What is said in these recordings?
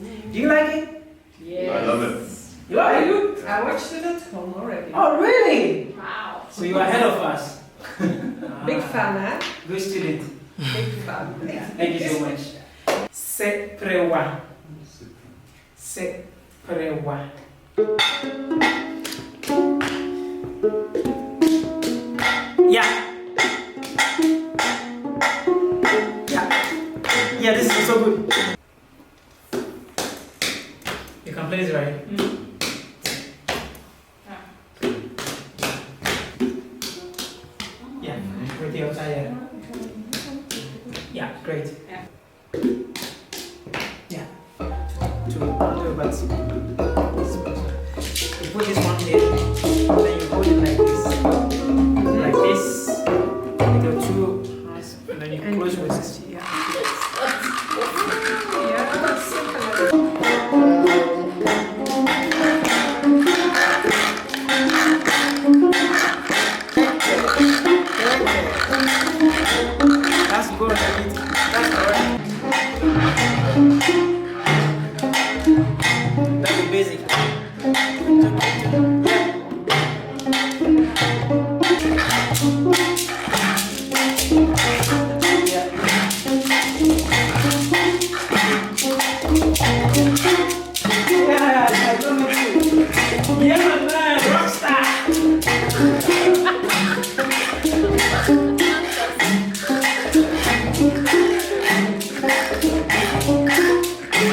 Do you like it? Yes. I love it. You are you? I watched it at home already. Oh, really? Wow. So you are ahead of us. Big fan, huh? Good student. Big fan. Thank you so much. Seperewa. Seperewa. Yeah. Yeah, this is so good. You can play this right? Yeah, with the outside. Yeah, great. Yeah. Two buttons. You put this one here, then you hold it like this. Like this. You go two hands, and then you close with this. Yeah. That's good. That's correct. That's the basic. Yeah, I don't know. Yeah, man, rockstar.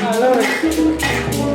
I love it.